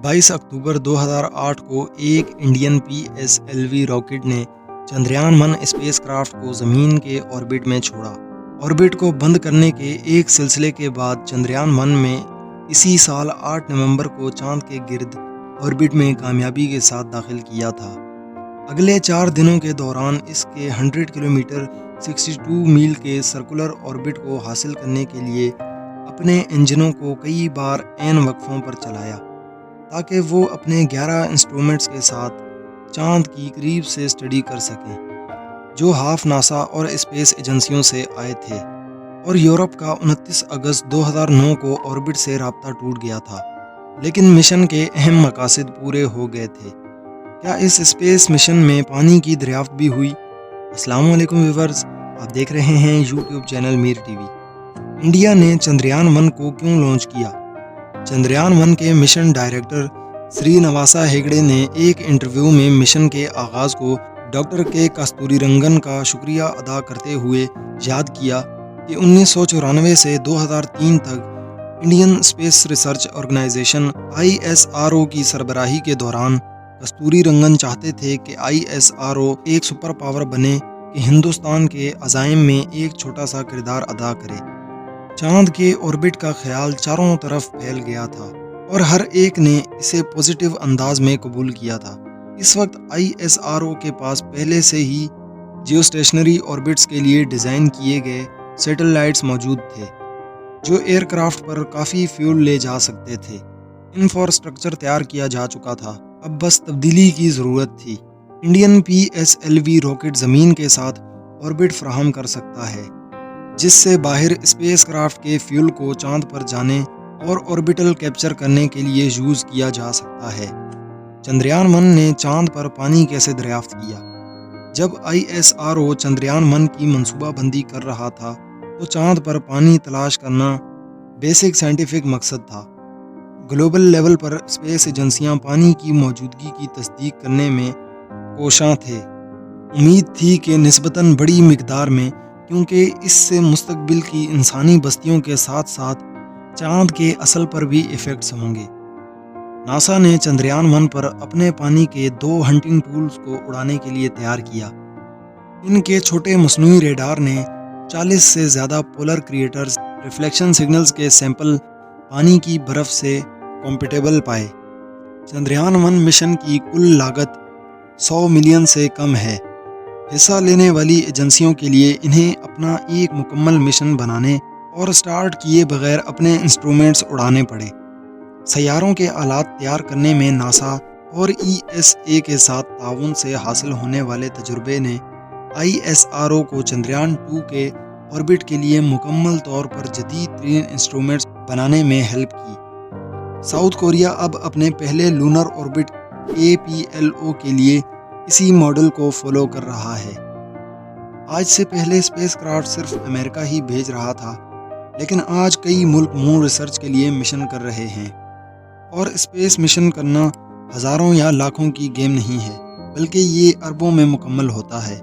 22 अक्टूबर 2008 को एक Indian PSLV rocket ने चंद्रयान-1 स्पेसक्राफ्ट को ज़मीन के ऑर्बिट में छोड़ा। ऑर्बिट को बंद करने के एक सिलसिले के बाद चंद्रयान-1 में इसी साल 8 नवंबर को चांद के गिर्द ऑर्बिट में कामयाबी के साथ दाखिल किया था। अगले 4 दिनों के दौरान इसके 100 किलोमीटर 62 मील के सर्कुलर ऑर्बिट को हासिल करने के लिए अपने इंजनों को कई बार ऐन वक्फों पर चलाया ताकि वो अपने 11 इंस्ट्रूमेंट्स के साथ चांद की करीब से स्टडी कर सकें, जो हाफ नासा और स्पेस एजेंसियों से आए थे। और यूरोप का 29 अगस्त 2009 को ऑर्बिट से राब्ता टूट गया था, लेकिन मिशन के अहम मकासद पूरे हो गए थे। क्या इस स्पेस मिशन में पानी की दरियाफ्त भी हुई? अस्सलाम वालेकुम व्यूअर्स, आप देख रहे हैं YouTube channel Mir TV. India ने चंद्रयान-1 को क्यों लॉन्च किया? चंद्रयान-1 के मिशन डायरेक्टर श्रीनिवासा हेगड़े ने एक इंटरव्यू में मिशन के आगाज़ को डॉक्टर के कस्तूरीरंगन का शुक्रिया अदा करते हुए याद किया कि 1994 से 2003 तक Indian Space Research Organisation ISRO की सरबराही के दौरान कस्तूरीरंगन चाहते थे कि ISRO एक सुपर पावर बने कि हिंदुस्तान के अज़ाइम में एक छोटा सा किरदार अदा करे। चांद के ऑर्बिट का ख्याल चारों तरफ फैल गया था और हर एक ने इसे पॉजिटिव अंदाज में कबूल किया था। इस वक्त ISRO के पास पहले से ही जियोस्टेशनरी ऑर्बिट्स के लिए डिज़ाइन किए गए सैटेलाइट्स मौजूद थे, जो एयरक्राफ्ट पर काफ़ी फ्यूल ले जा सकते थे। इंफ्रास्ट्रक्चर तैयार किया जा चुका था, अब बस तब्दीली की ज़रूरत थी। इंडियन PSLV रॉकेट ज़मीन के साथ ऑर्बिट फराहम कर सकता है, जिससे बाहर स्पेसक्राफ्ट के फ्यूल को चांद पर जाने और ऑर्बिटल कैप्चर करने के लिए यूज़ किया जा सकता है। चंद्रयान-1 ने चांद पर पानी कैसे दरियाफ्त किया? जब ISRO चंद्रयान-1 की मंसूबाबंदी कर रहा था तो चांद पर पानी तलाश करना बेसिक साइंटिफिक मकसद था। ग्लोबल लेवल पर स्पेस एजेंसियां पानी की मौजूदगी की तस्दीक करने में कोशां थे। उम्मीद थी कि निस्बतन बड़ी मिकदार में, क्योंकि इससे मुस्तकबिल की इंसानी बस्तियों के साथ साथ चांद के असल पर भी इफ़ेक्ट्स होंगे। नासा ने चंद्रयान-1 पर अपने पानी के 2 हंटिंग टूल्स को उड़ाने के लिए तैयार किया। इनके छोटे मसनूई रेडार ने 40 से ज़्यादा पोलर क्रिएटर्स रिफ्लेक्शन सिग्नल्स के सैंपल पानी की बर्फ़ से कॉम्पेटेबल पाए। चंद्रयान-1 मिशन की कुल लागत 100 मिलियन से कम है। हिस्सा लेने वाली एजेंसियों के लिए इन्हें अपना एक मुकम्मल मिशन बनाने और स्टार्ट किए बगैर अपने इंस्ट्रूमेंट्स उड़ाने पड़े। सैयारों के आलात तैयार करने में नासा और ESA के साथ ताउन से हासिल होने वाले तजुर्बे ने ISRO को चंद्रयान-2 के ऑर्बिट के लिए मुकम्मल तौर पर जदीद तरीन इंस्ट्रूमेंट्स बनाने में हेल्प की। साउथ कोरिया अब अपने पहले लूनर ऑर्बिट APLO के लिए इसी मॉडल को फॉलो कर रहा है। आज से पहले स्पेसक्राफ्ट सिर्फ अमेरिका ही भेज रहा था, लेकिन आज कई मुल्क मून रिसर्च के लिए मिशन कर रहे हैं। और स्पेस मिशन करना हज़ारों या लाखों की गेम नहीं है, बल्कि ये अरबों में मुकम्मल होता है।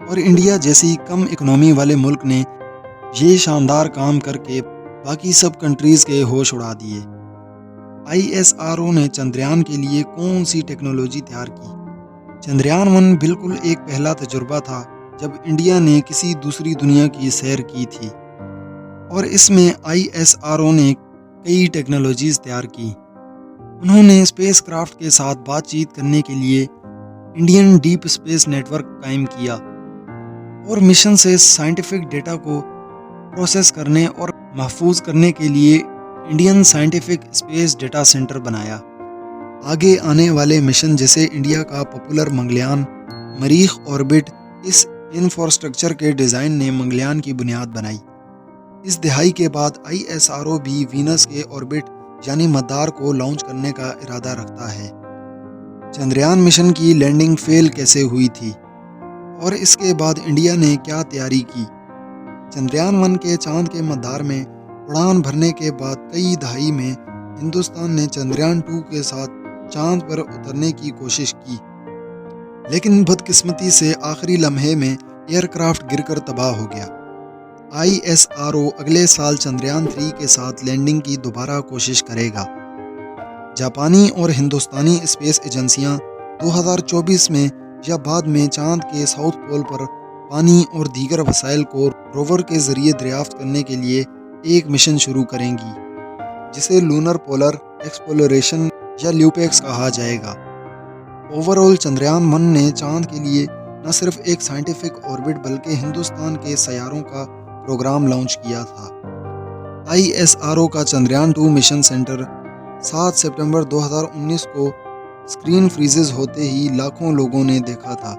और इंडिया जैसी कम इकनॉमी वाले मुल्क ने ये शानदार काम करके बाकी सब कंट्रीज़ के होश उड़ा दिए। ISRO ने चंद्रयान के लिए कौन सी टेक्नोलॉजी तैयार की? चंद्रयान-1 बिल्कुल एक पहला तजुर्बा था जब इंडिया ने किसी दूसरी दुनिया की सैर की थी, और इसमें ISRO ने कई टेक्नोलॉजीज़ तैयार की। उन्होंने स्पेसक्राफ्ट के साथ बातचीत करने के लिए इंडियन डीप स्पेस नेटवर्क कायम किया और मिशन से साइंटिफिक डेटा को प्रोसेस करने और महफूज करने के लिए Indian scientific space data centre बनाया। आगे आने वाले मिशन जैसे इंडिया का पॉपुलर मंगलयान, मरीख ऑर्बिट, इस इंफ्रास्ट्रक्चर के डिज़ाइन ने मंगलयान की बुनियाद बनाई। इस दिहाई के बाद ISRO भी वीनस के ऑर्बिट यानी मदार को लॉन्च करने का इरादा रखता है। चंद्रयान मिशन की लैंडिंग फेल कैसे हुई थी और इसके बाद इंडिया ने क्या तैयारी की? चंद्रयान-1 के चांद के मदार में उड़ान भरने के बाद कई दहाई में हिंदुस्तान ने चंद्रयान-2 के साथ चांद पर उतरने की कोशिश की, लेकिन बदकिस्मती से आखिरी लम्हे में एयरक्राफ्ट गिरकर तबाह हो गया। ISRO अगले साल चंद्रयान-3 के साथ लैंडिंग की दोबारा कोशिश करेगा। جاپانی اور ہندوستانی اسپیس ایجنسیاں 2024 میں یا بعد میں چاند کے ساؤتھ پول پر پانی اور دیگر وسائل کو روور کے ذریعے دریافت کرنے کے لیے ایک مشن شروع کریں گی، جسے لونر پولر ایکسپلوریشن یا لیوپیکس کہا جائے گا۔ اوورآل چندریان-1 نے چاند کے لیے نہ صرف ایک سائنٹیفک آربٹ بلکہ ہندوستان کے سیاروں کا پروگرام لانچ کیا تھا۔ ISRO کا چندریان-2 مشن سینٹر 7 ستمبر 2019 کو اسکرین فریزز ہوتے ہی لاکھوں لوگوں نے دیکھا تھا۔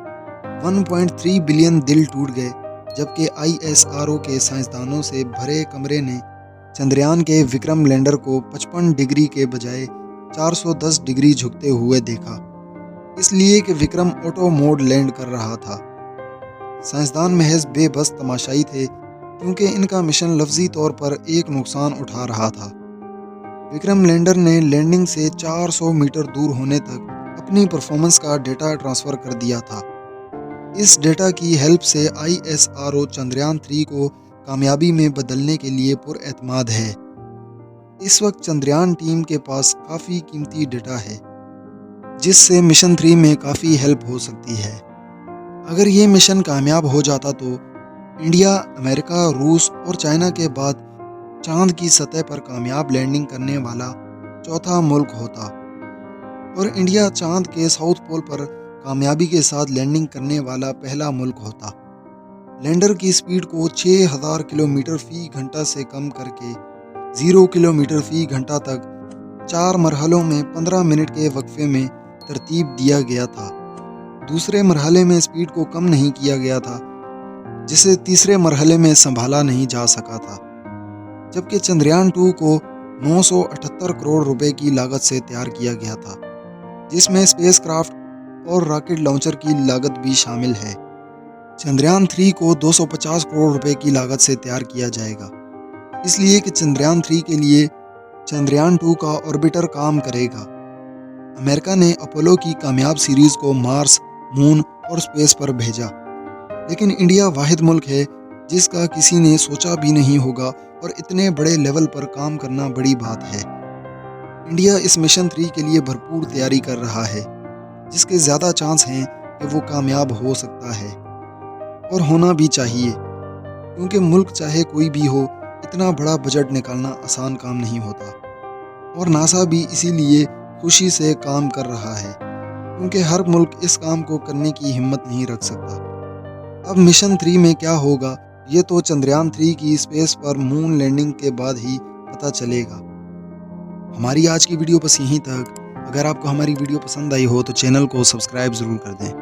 1.3 بلین دل ٹوٹ گئے جبکہ ISRO کے سائنسدانوں سے بھرے کمرے نے چندریان کے وکرم لینڈر کو 55 ڈگری کے بجائے 410 ڈگری جھکتے ہوئے دیکھا، اس لیے کہ وکرم آٹو موڈ لینڈ کر رہا تھا۔ سائنسدان محض بے بس تماشائی تھے کیونکہ ان کا مشن لفظی طور پر ایک نقصان اٹھا رہا تھا۔ وکرم لینڈر نے لینڈنگ سے 400 میٹر دور ہونے تک اپنی پرفارمنس کا ڈیٹا ٹرانسفر کر دیا تھا۔ اس ڈیٹا کی ہیلپ سے ISRO چندریان-3 کو کامیابی میں بدلنے کے لیے پر اعتماد ہے۔ اس وقت چندریان ٹیم کے پاس کافی قیمتی ڈیٹا ہے جس سے مشن 3 میں کافی ہیلپ ہو سکتی ہے۔ اگر یہ مشن کامیاب ہو جاتا تو انڈیا، امریکہ، روس اور چائنا کے بعد چاند کی سطح پر کامیاب لینڈنگ کرنے والا چوتھا ملک ہوتا، اور انڈیا چاند کے ساؤتھ پول پر کامیابی کے ساتھ لینڈنگ کرنے والا پہلا ملک ہوتا۔ لینڈر کی سپیڈ کو 6000 کلومیٹر فی گھنٹہ سے کم کر کے 0 کلومیٹر فی گھنٹہ تک 4 مرحلوں میں 15 منٹ کے وقفے میں ترتیب دیا گیا تھا۔ دوسرے مرحلے میں سپیڈ کو کم نہیں کیا گیا تھا، جسے تیسرے مرحلے میں سنبھالا نہیں جا سکا تھا۔ جبکہ چندریان-2 کو 978 کروڑ روپے کی لاگت سے تیار کیا گیا تھا، جس میں اسپیس کرافٹ اور راکٹ لانچر کی لاگت بھی شامل ہے۔ چندریان-3 کو 250 کروڑ روپے کی لاگت سے تیار کیا جائے گا، اس لیے کہ چندریان-3 کے لیے چندریان-2 کا آربیٹر کام کرے گا۔ امریکہ نے اپولو کی کامیاب سیریز کو مارس، مون اور اسپیس پر بھیجا، لیکن انڈیا واحد ملک ہے جس کا کسی نے سوچا بھی نہیں ہوگا، اور اتنے بڑے لیول پر کام کرنا بڑی بات ہے۔ انڈیا اس مشن 3 کے لیے بھرپور تیاری کر رہا ہے، جس کے زیادہ چانس ہیں کہ وہ کامیاب ہو سکتا ہے، اور ہونا بھی چاہیے، کیونکہ ملک چاہے کوئی بھی ہو، اتنا بڑا بجٹ نکالنا آسان کام نہیں ہوتا، اور ناسا بھی اسی لیے خوشی سے کام کر رہا ہے، کیونکہ ہر ملک اس کام کو کرنے کی ہمت نہیں رکھ سکتا۔ اب مشن 3 میں کیا ہوگا یہ تو چندریان-3 کی اسپیس پر مون لینڈنگ کے بعد ہی پتہ چلے گا۔ ہماری آج کی ویڈیو بس یہیں تک۔ اگر آپ کو ہماری ویڈیو پسند آئی ہو تو چینل کو سبسکرائب ضرور کر دیں۔